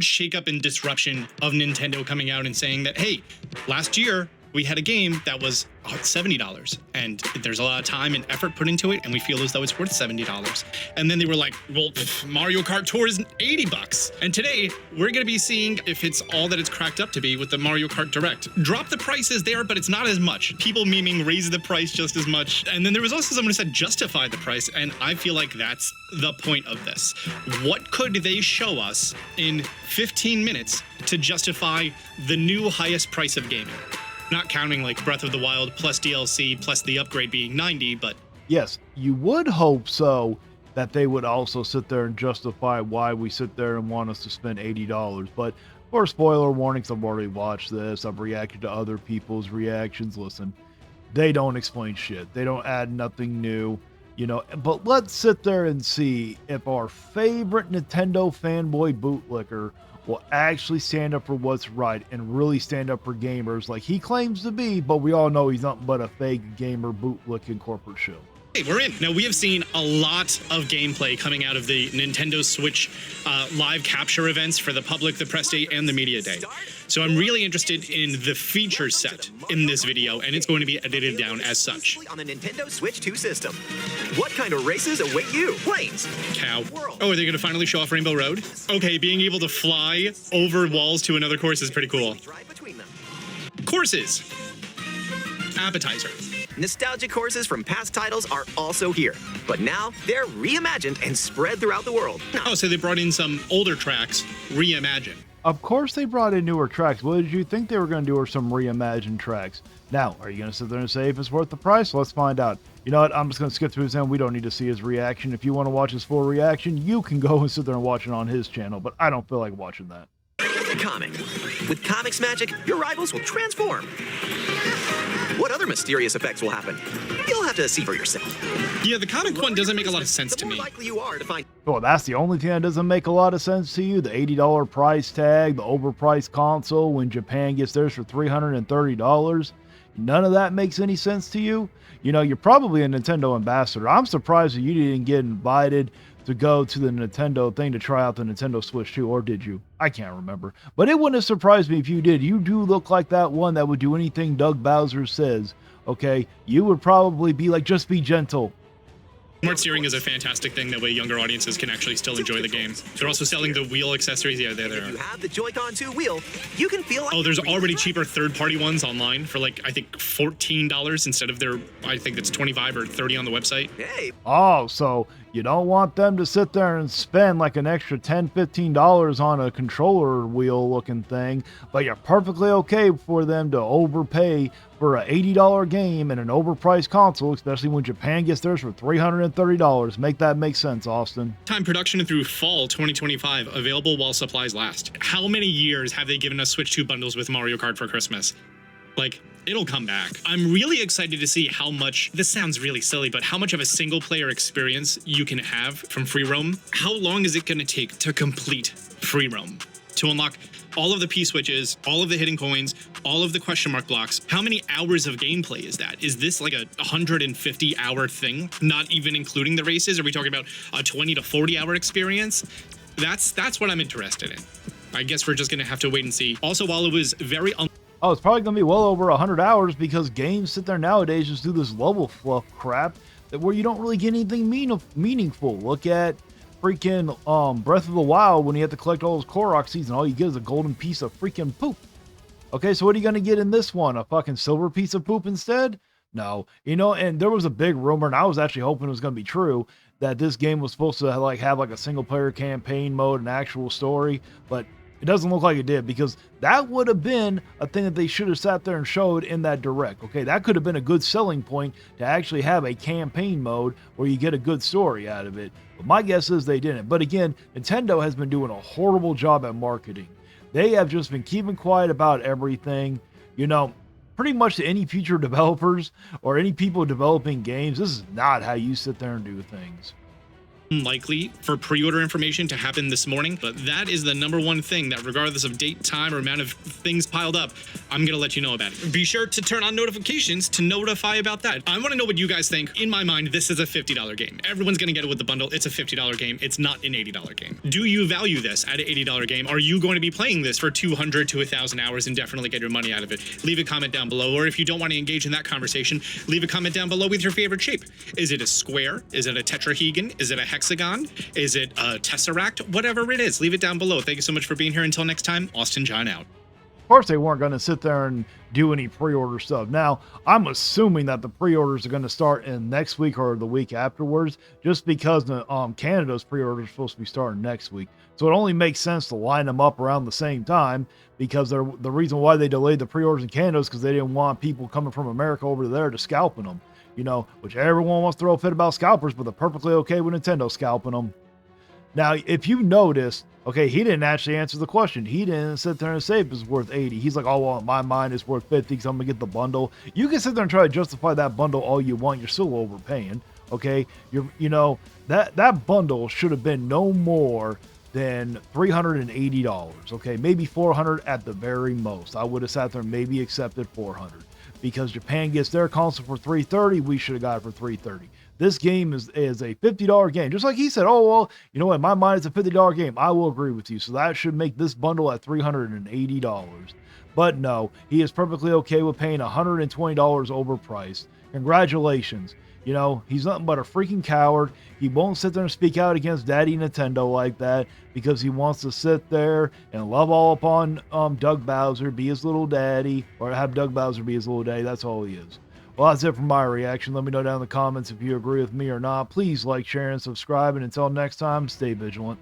shakeup and disruption of Nintendo coming out and saying that, hey, last year we had a game that was $70 and there's a lot of time and effort put into it and we feel as though it's worth $70. And then they were like, well, Mario Kart Tour is $80. And today we're going to be seeing if it's all that it's cracked up to be with the Mario Kart Direct. Drop the prices there, but it's not as much. People memeing raise the price just as much. And then there was also someone who said justify the price. And I feel like that's the point of this. What could they show us in 15 minutes to justify the new highest price of gaming? Not counting like Breath of the Wild plus DLC plus the upgrade being 90, but yes, you would hope so that they would also sit there and justify why we sit there and want us to spend $80. But for spoiler warnings, I've already watched this. I've reacted to other people's reactions. Listen, they don't explain shit. They don't add nothing new, you know. But let's sit there and see if our favorite Nintendo fanboy bootlicker will actually stand up for what's right and really stand up for gamers like he claims to be, but we all know he's nothing but a fake gamer bootlicking corporate show. hey, we're in. Now, we have seen a lot of gameplay coming out of the Nintendo Switch live capture events for the public, the press day, and the media day. So I'm really interested in the feature set in this video, and it's going to be edited down as such. On the Nintendo Switch 2 system. What kind of races await you? Planes. Cow. Oh, are they going to finally show off Rainbow Road? Okay, being able to fly over walls to another course is pretty cool. Courses. Appetizer. Nostalgia courses from past titles are also here, but now they're reimagined and spread throughout the world. Oh, so they brought in some older tracks, reimagined. Of course they brought in newer tracks. What did you think they were going to do, or some reimagined tracks? Now, are you going to sit there and say if it's worth the price? Let's find out. You know what? I'm just going to skip through his end. We don't need to see his reaction. If you want to watch his full reaction, you can go and sit there and watch it on his channel, but I don't feel like watching that. Comic. With comics magic, your rivals will transform. What other mysterious effects will happen? You'll have to see for yourself. Yeah, the comic one doesn't make a lot of sense to me. The more likely you are to find. Well, that's the only thing that doesn't make a lot of sense to you. The $80 price tag, the overpriced console when Japan gets theirs for $330. None of that makes any sense to you. You know, you're probably a Nintendo ambassador. I'm surprised that you didn't get invited to go to the Nintendo thing to try out the Nintendo Switch 2, or did you? I can't remember. But it wouldn't have surprised me if you did. You do look like that one that would do anything Doug Bowser says, okay? You would probably be like, just be gentle. Smart steering is a fantastic thing. That way younger audiences can actually still enjoy the game. They're also selling the wheel accessories. Yeah, there they If you are. have the Joy-Con 2 wheel, you can feel like Oh, there's already cheaper third-party ones online for like, I think $14 instead of their, I think it's 25 or 30 on the website. Hey, Oh, so you don't want them to sit there and spend like an extra $10, $15 on a controller wheel looking thing, but you're perfectly okay for them to overpay for an $80 game and an overpriced console, especially when Japan gets theirs for $330. Make that make sense, Austin. Time production through fall 2025, available while supplies last. How many years have they given us Switch 2 bundles with Mario Kart for Christmas? Like, it'll come back. I'm really excited to see how much, this sounds really silly, but how much of a single player experience you can have from free roam. How long is it going to take to complete free roam? To unlock all of the P-switches, all of the hidden coins, all of the question mark blocks. How many hours of gameplay is that? Is this like a 150-hour thing? Not even including the races? Are we talking about a 20 to 40-hour experience? That's what I'm interested in. I guess we're just going to have to wait and see. Also, while it was very Oh, it's probably going to be well over 100 hours because games sit there nowadays just do this level fluff crap that where you don't really get anything meaningful. Look at freaking Breath of the Wild when you have to collect all those Korok seeds and all you get is a golden piece of freaking poop. Okay, so what are you going to get in this one? A fucking silver piece of poop instead? No. You know, and there was a big rumor, and I was actually hoping it was going to be true, that this game was supposed to have like a single player campaign mode, an actual story, but it doesn't look like it did, because that would have been a thing that they should have sat there and showed in that direct. Okay, that could have been a good selling point to actually have a campaign mode where you get a good story out of it. But my guess is they didn't. But again, Nintendo has been doing a horrible job at marketing. They have just been keeping quiet about everything. You know, pretty much to any future developers or any people developing games, this is not how you sit there and do things. unlikely for pre-order information to happen this morning, but that is the number one thing that, regardless of date, time, or amount of things piled up, I'm gonna let you know about it. Be sure to turn on notifications to notify about that. I want to know what you guys think. In my mind, this is a $50 game. Everyone's gonna get it with the bundle. It's a $50 game. It's not an $80 game. Do you value this at an $80 game? Are you going to be playing this for 200 to 1,000 hours and definitely get your money out of it? Leave a comment down below, or if you don't want to engage in that conversation, leave a comment down below with your favorite shape. Is it a square? Is it a tetrahedron? Is it a hexagon? Is it a tesseract? Whatever it is, leave it down below. Thank you so much for being here. Until next time, Austin John out. Of course, they weren't going to sit there and do any pre-order stuff. Now, I'm assuming that the pre-orders are going to start in next week or the week afterwards, just because Canada's pre-orders are supposed to be starting next week. So it only makes sense to line them up around the same time, because the reason why they delayed the pre-orders in Canada is because they didn't want people coming from America over there to scalping them. You know, which everyone wants to throw a fit about scalpers, but they're perfectly okay with Nintendo scalping them. Now, if you notice, okay, he didn't actually answer the question. He didn't sit there and say if it's worth 80. He's like, oh, well, in my mind, it's worth 50 because I'm going to get the bundle. You can sit there and try to justify that bundle all you want. You're still overpaying, okay? That bundle should have been no more than $380, okay? Maybe $400 at the very most. I would have sat there and maybe accepted $400. Because Japan gets their console for $330, we should have got it for $330. This game is a $50 game. Just like he said, oh, well, you know what, in my mind, it's a $50 game. I will agree with you. So that should make this bundle at $380. But no, he is perfectly okay with paying $120 overpriced. Congratulations. You know, he's nothing but a freaking coward. He won't sit there and speak out against Daddy Nintendo like that because he wants to sit there and love all upon Doug Bowser, be his little daddy, or have Doug Bowser be his little daddy. That's all he is. Well, that's it for my reaction. Let me know down in the comments if you agree with me or not. Please like, share, and subscribe. And until next time, stay vigilant.